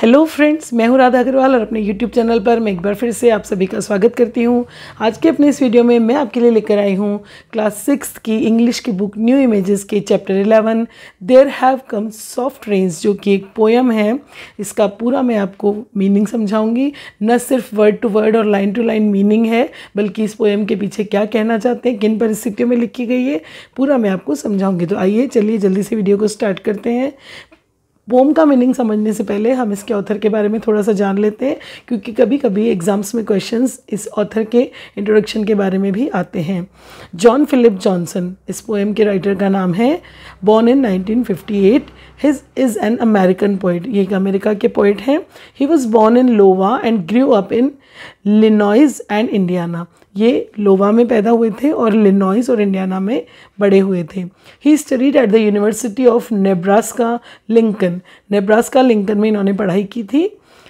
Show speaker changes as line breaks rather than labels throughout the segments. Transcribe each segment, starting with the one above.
Hello friends, मैं हूं राधा अग्रवाल और अपने यूट्यूब चैनल पर मैं एक बार फिर से आप सभी का स्वागत करती हूं। आज के अपने इस वीडियो में मैं आपके लिए लेकर आई हूं क्लास 6 की इंग्लिश की बुक न्यू इमेजेस के chapter 11 there have come soft rains, जो कि एक पोएम है। इसका पूरा मैं आपको मीनिंग समझाऊंगी। न सिर्फ वर्ड टू वर्ड और लाइन टू लाइन मीनिंग है, बल्कि इस पोएम के पीछे क्या कहना चाहते हैं, किन परिस्थितियों में लिखी गई है, पूरा मैं आपको समझाऊंगी। तो आइए चलिए जल्दी से वीडियो को स्टार्ट करते हैं। पोम का मीनिंग समझने से पहले हम इसके ऑथर के बारे में थोड़ा सा जान लेते हैं, क्योंकि कभी कभी एग्जाम्स में क्वेश्चंस इस ऑथर के इंट्रोडक्शन के बारे में भी आते हैं। जॉन फिलिप जॉनसन इस पोएम के राइटर का नाम है। Born in 1958, his is an American poet. ये एक अमेरिका के पोइट हैं। He was born in Iowa and grew up in Illinois and Indiana. ये लोवा में पैदा हुए थे और लिनॉइस और इंडियाना में बड़े हुए थे। He studied at the university of Nebraska Lincoln. Nebraska Lincoln में इन्होंने पढ़ाई की थी।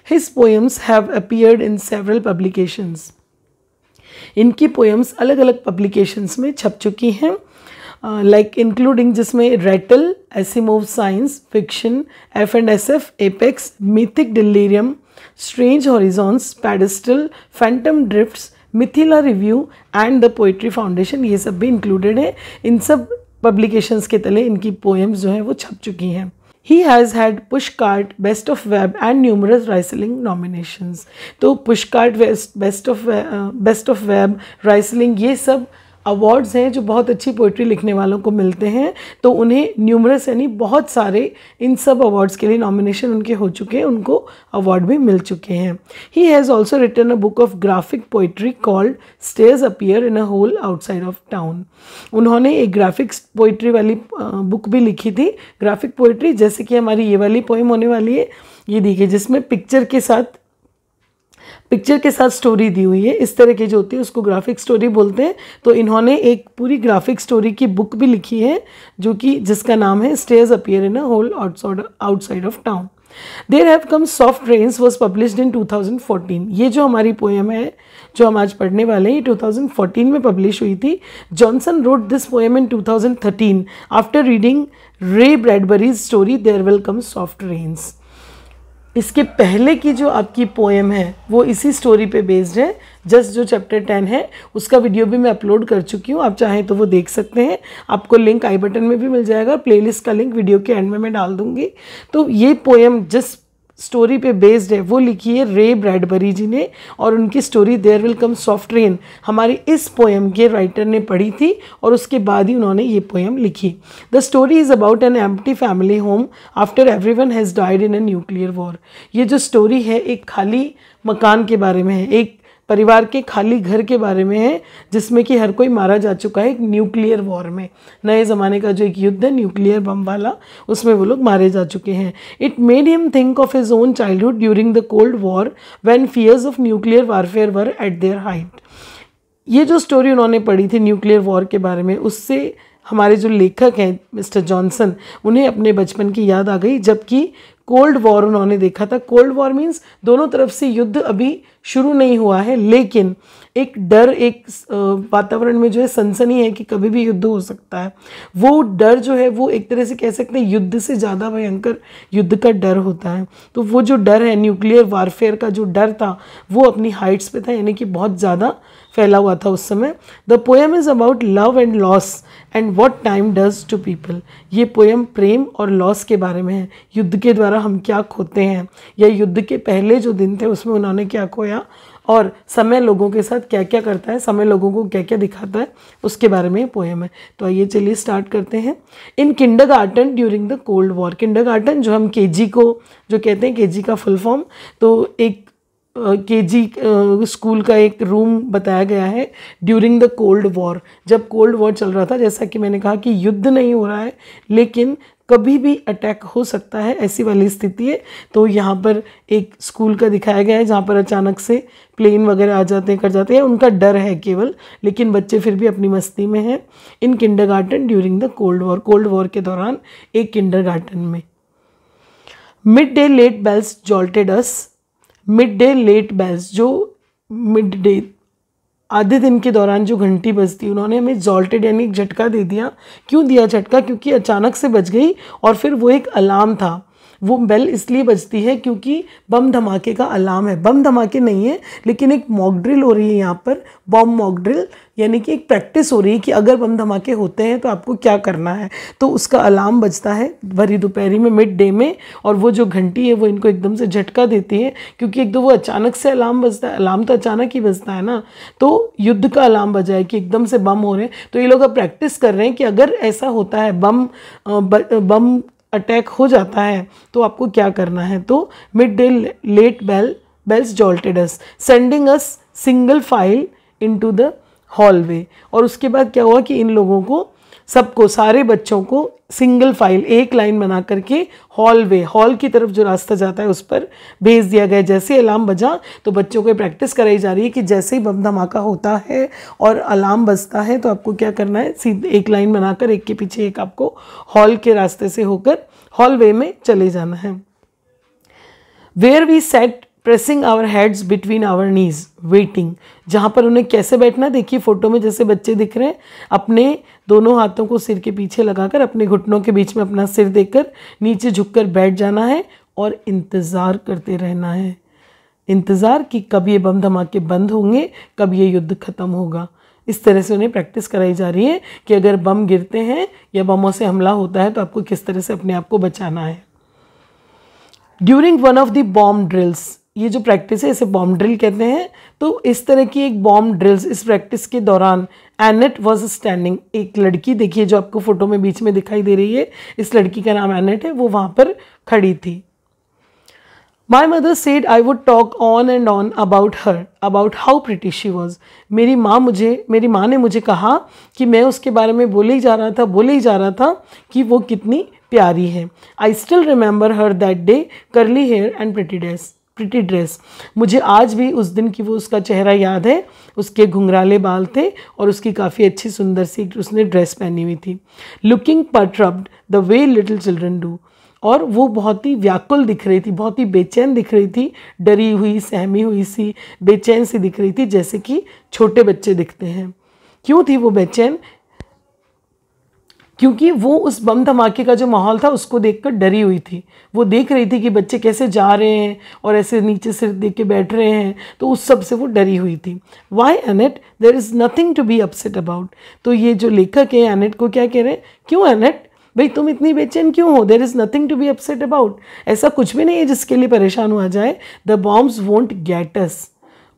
His poems have appeared in several publications. इनकी पोएम्स अलग अलग पब्लिकेशंस में छप चुकी हैं, लाइक इंक्लूडिंग जिसमें Rattle, Asimov science fiction, F&SF, Apex, Mythic Delirium, Strange Horizons, Pedestal, Phantom Drift, Mithila Review and the Poetry Foundation, ये सब भी इंक्लूडेड है। इन सब पब्लिकेशंस के तले इनकी पोएम्स जो हैं वो छप चुकी हैं। He has had Pushcart, Best of Web and numerous Rhysling nominations. तो Pushcart, Best of Web, Rhysling, ये सब अवार्ड्स हैं जो बहुत अच्छी पोइट्री लिखने वालों को मिलते हैं। तो उन्हें न्यूमरस यानी बहुत सारे इन सब अवार्ड्स के लिए नॉमिनेशन उनके हो चुके हैं, उनको अवार्ड भी मिल चुके हैं। He has also written a book of graphic poetry called stairs appear in a hole outside of town. उन्होंने एक ग्राफिक्स पोइट्री वाली बुक भी लिखी थी। ग्राफिक पोइट्री जैसे कि हमारी ये वाली पोएम होने वाली है, ये देखिए, जिसमें पिक्चर के साथ स्टोरी दी हुई है। इस तरह की जो होती है उसको ग्राफिक स्टोरी बोलते हैं। तो इन्होंने एक पूरी ग्राफिक स्टोरी की बुक भी लिखी है, जो कि जिसका नाम है stairs appear in a hole outside of town. There have come soft rains was published in 2014। ये जो हमारी पोएम है जो हम आज पढ़ने वाले हैं, ये 2014 में पब्लिश हुई थी। Johnson wrote this poem in 2013 after reading Ray Bradbury's story there will come soft Rains. इसके पहले की जो आपकी पोएम है वो इसी स्टोरी पे बेस्ड है। जस्ट जो चैप्टर 10 है उसका वीडियो भी मैं अपलोड कर चुकी हूँ, आप चाहें तो वो देख सकते हैं। आपको लिंक आई बटन में भी मिल जाएगा, प्लेलिस्ट का लिंक वीडियो के एंड में मैं डाल दूँगी। तो ये पोएम जिस स्टोरी पे बेस्ड है वो लिखी है रे ब्रैडबरी जी ने, और उनकी story there will come soft rain हमारी इस पोएम के राइटर ने पढ़ी थी और उसके बाद ही उन्होंने ये पोएम लिखी। The story is about an empty family home after everyone has died in a nuclear war. ये जो स्टोरी है एक खाली मकान के बारे में है, एक परिवार के खाली घर के बारे में है, जिसमें कि हर कोई मारा जा चुका है एक न्यूक्लियर वॉर में। नए ज़माने का जो एक युद्ध है न्यूक्लियर बम वाला, उसमें वो लोग मारे जा चुके हैं। It made him think of his own childhood during the cold war when fears of nuclear warfare were at their height. ये जो स्टोरी उन्होंने पढ़ी थी न्यूक्लियर वॉर के बारे में, उससे हमारे जो लेखक हैं मिस्टर जॉनसन, उन्हें अपने बचपन की याद आ गई, जबकि कोल्ड वॉर उन्होंने देखा था। कोल्ड वॉर मीन्स दोनों तरफ से युद्ध अभी शुरू नहीं हुआ है, लेकिन एक डर, एक वातावरण में जो है सनसनी है कि कभी भी युद्ध हो सकता है। वो डर जो है वो एक तरह से कह सकते हैं युद्ध से ज़्यादा भयंकर युद्ध का डर होता है। तो वो जो डर है, न्यूक्लियर वारफेयर का जो डर था, वो अपनी हाइट्स पे था, यानी कि बहुत ज़्यादा फैला हुआ था उस समय। The poem is about love and loss and what time does to people. ये पोएम प्रेम और लॉस के बारे में है, युद्ध के द्वारा हम क्या खोते हैं, या युद्ध के पहले जो दिन थे उसमें उन्होंने क्या खोया, और समय लोगों के साथ क्या क्या करता है, समय लोगों को क्या क्या दिखाता है, उसके बारे में पोएम है। तो आइए चलिए स्टार्ट करते हैं। In kindergarten during the cold war. Kindergarten जो हम केजी को जो कहते हैं, केजी का फुल फॉर्म, तो एक केजी स्कूल का एक रूम बताया गया है ड्यूरिंग द कोल्ड वॉर। जब कोल्ड वॉर चल रहा था, जैसा कि मैंने कहा कि युद्ध नहीं हो रहा है लेकिन कभी भी अटैक हो सकता है, ऐसी वाली स्थिति है। तो यहाँ पर एक स्कूल का दिखाया गया है जहाँ पर अचानक से प्लेन वगैरह आ जाते हैं, कर जाते हैं, उनका डर है केवल, लेकिन बच्चे फिर भी अपनी मस्ती में हैं। In kindergarten during the cold war. Cold war के दौरान एक किंडरगार्टन में। Mid day late bells jolted us. Mid day late bells, जो मिड डे आधे दिन के दौरान जो घंटी बजती, उन्होंने हमें जॉल्टेड यानी एक झटका दे दिया। क्यों दिया झटका? क्योंकि अचानक से बज गई और फिर वो एक अलार्म था वो बेल इसलिए बजती है क्योंकि बम धमाके का अलार्म है। बम धमाके नहीं है, लेकिन एक मॉक ड्रिल हो रही है यहाँ पर, बम मॉक ड्रिल, यानी कि एक प्रैक्टिस हो रही है कि अगर बम धमाके होते हैं तो आपको क्या करना है। तो उसका अलार्म बजता है भरी दोपहरी में, मिड डे में, और वो जो घंटी है वो इनको एकदम से झटका देती है, क्योंकि एक तो वो अचानक से अलार्म बजता है, अलार्म तो अचानक ही बजता है ना, तो युद्ध का अलार्म बजा है कि एकदम से बम हो रहे हैं। तो ये लोग अब प्रैक्टिस कर रहे हैं कि अगर ऐसा होता है, बम अटैक हो जाता है, तो आपको क्या करना है। तो mid day late bells jolted us, sending us single file into the hallway. और उसके बाद क्या हुआ कि इन लोगों को, सबको, सारे बच्चों को सिंगल फाइल, एक लाइन बना करके हॉलवे, हॉल की तरफ जो रास्ता जाता है उस पर भेज दिया गया। जैसे अलार्म बजा तो बच्चों को प्रैक्टिस कराई जा रही है कि जैसे ही बम धमाका होता है और अलार्म बजता है तो आपको क्या करना है, सीधे एक लाइन बनाकर एक के पीछे एक आपको हॉल के रास्ते से होकर हॉलवे में चले जाना है। Where we sat pressing our heads between our knees waiting, जहाँ पर उन्हें कैसे बैठना, देखिए फोटो में जैसे बच्चे दिख रहे हैं, अपने दोनों हाथों को सिर के पीछे लगाकर अपने घुटनों के बीच में अपना सिर देकर नीचे झुककर बैठ जाना है और इंतज़ार करते रहना है। इंतज़ार कि कब ये बम धमाके बंद होंगे, कब ये युद्ध ख़त्म होगा। इस तरह से उन्हें प्रैक्टिस कराई जा रही है कि अगर बम गिरते हैं या बमों से हमला होता है तो आपको किस तरह से अपने आप को बचाना है। During one of the bomb drills, ये जो प्रैक्टिस है इसे बॉम्ब ड्रिल कहते हैं। तो इस तरह की एक बॉम्ब ड्रिल्स, इस प्रैक्टिस के दौरान एनेट वॉज स्टैंडिंग, एक लड़की देखिए जो आपको फोटो में बीच में दिखाई दे रही है, इस लड़की का नाम एनेट है, वो वहाँ पर खड़ी थी। My mother said I would talk on and on about her, about how pretty she was. मेरी माँ ने मुझे कहा कि मैं उसके बारे में बोले ही जा रहा था कि वो कितनी प्यारी है। I still remember her that day, curly hair and pretty dress. मुझे आज भी उस दिन की वो उसका चेहरा याद है, उसके घुंघराले बाल थे और उसकी काफ़ी अच्छी सुंदर सी उसने ड्रेस पहनी हुई थी। Looking perturbed the way little children do, और वो बहुत ही व्याकुल दिख रही थी, बहुत ही बेचैन दिख रही थी, डरी हुई, सहमी हुई सी, बेचैन सी दिख रही थी, जैसे कि छोटे बच्चे दिखते हैं। क्यों थी वो बेचैन? क्योंकि वो उस बम धमाके का जो माहौल था उसको देखकर डरी हुई थी। वो देख रही थी कि बच्चे कैसे जा रहे हैं और ऐसे नीचे सिर देख के बैठ रहे हैं, तो उस सब से वो डरी हुई थी। Why Annette, there is nothing to be upset about. तो ये जो लेखक है एनेट को क्या कह रहे हैं, क्यों एनेट भाई तुम इतनी बेचैन क्यों हो, there is nothing to be upset about, ऐसा कुछ भी नहीं है जिसके लिए परेशान हुआ जाए। The bombs won't get us,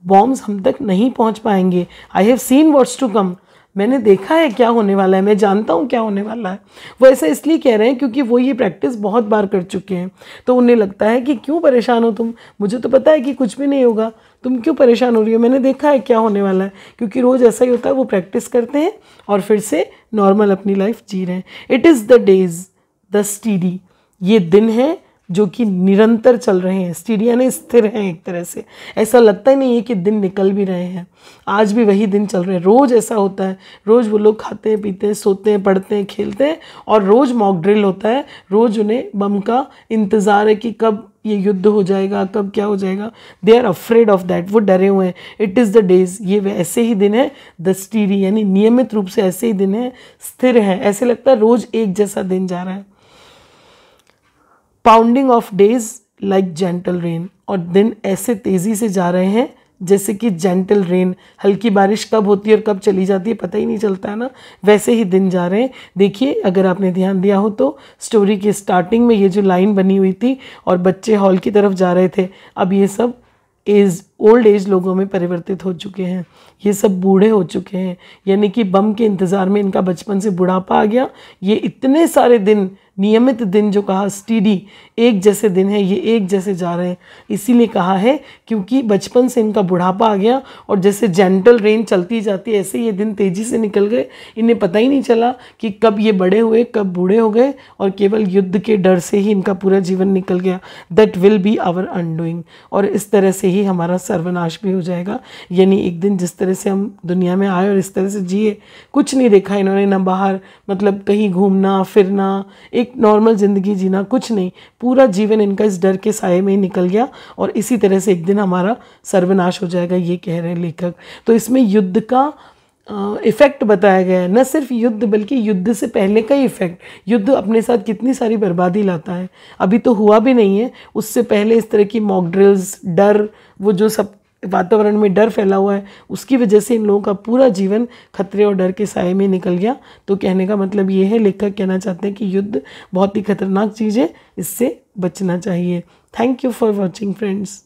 bombs हम तक नहीं पहुंच पाएंगे। I have seen what's to come, मैंने देखा है क्या होने वाला है, मैं जानता हूँ क्या होने वाला है। वो ऐसा इसलिए कह रहे हैं क्योंकि वो ये प्रैक्टिस बहुत बार कर चुके हैं, तो उन्हें लगता है कि क्यों परेशान हो तुम, मुझे तो पता है कि कुछ भी नहीं होगा, तुम क्यों परेशान हो रही हो, मैंने देखा है क्या होने वाला है। क्योंकि रोज़ ऐसा ही होता है, वो प्रैक्टिस करते हैं और फिर से नॉर्मल अपनी लाइफ जी रहे हैं। It is the days the steady, ये दिन है जो कि निरंतर चल रहे हैं, स्टीडी यानी स्थिर हैं एक तरह से, ऐसा लगता ही नहीं है कि दिन निकल भी रहे हैं, आज भी वही दिन चल रहे हैं। रोज़ ऐसा होता है, रोज़ वो लोग खाते हैं, पीते हैं, सोते हैं, पढ़ते हैं, खेलते हैं, और रोज़ मॉक ड्रिल होता है, रोज़ उन्हें बम का इंतज़ार है कि कब ये युद्ध हो जाएगा, कब क्या हो जाएगा। They are afraid of that, वो डरे हुए हैं। इट इज़ द डेज, ये ऐसे ही दिन है, द स्टीडी यानी नियमित रूप से ऐसे ही दिन है, स्थिर है, ऐसे लगता है रोज़ एक जैसा दिन जा रहा है। Pounding of days like gentle rain, और दिन ऐसे तेज़ी से जा रहे हैं जैसे कि जेंटल रेन, हल्की बारिश कब होती है और कब चली जाती है पता ही नहीं चलता है ना, वैसे ही दिन जा रहे हैं। देखिए अगर आपने ध्यान दिया हो तो स्टोरी की स्टार्टिंग में ये जो लाइन बनी हुई थी और बच्चे हॉल की तरफ जा रहे थे, अब ये सब ओल्ड एज लोगों में परिवर्तित हो चुके हैं, ये सब बूढ़े हो चुके हैं, यानी कि बम के इंतज़ार में इनका बचपन से बुढ़ापा आ गया। ये इतने सारे दिन, नियमित दिन जो कहा स्टीडी, एक जैसे दिन है, ये एक जैसे जा रहे हैं, इसीलिए कहा है क्योंकि बचपन से इनका बुढ़ापा आ गया और जैसे जेंटल रेन चलती जाती है ऐसे ये दिन तेज़ी से निकल गए, इन्हें पता ही नहीं चला कि कब ये बड़े हुए, कब बूढ़े हो गए, और केवल युद्ध के डर से ही इनका पूरा जीवन निकल गया। That will be our undoing, और इस तरह से ही हमारा सर्वनाश भी हो जाएगा। यानी एक दिन जिस तरह से हम दुनिया में आए और इस तरह से जिए, कुछ नहीं देखा इन्होंने, ना बाहर मतलब कहीं घूमना फिरना, एक नॉर्मल ज़िंदगी जीना, कुछ नहीं, पूरा जीवन इनका इस डर के साए में ही निकल गया, और इसी तरह से एक दिन हमारा सर्वनाश हो जाएगा, ये कह रहे हैं लेखक। तो इसमें युद्ध का इफ़ेक्ट बताया गया है, न सिर्फ युद्ध बल्कि युद्ध से पहले का ही इफ़ेक्ट। युद्ध अपने साथ कितनी सारी बर्बादी लाता है, अभी तो हुआ भी नहीं है, उससे पहले इस तरह की मॉक ड्रिल्स, डर, वो जो सब वातावरण में डर फैला हुआ है, उसकी वजह से इन लोगों का पूरा जीवन खतरे और डर के साए में निकल गया। तो कहने का मतलब ये है, लेखक कहना चाहते हैं कि युद्ध बहुत ही खतरनाक चीज़ है, इससे बचना चाहिए। Thank you for watching friends.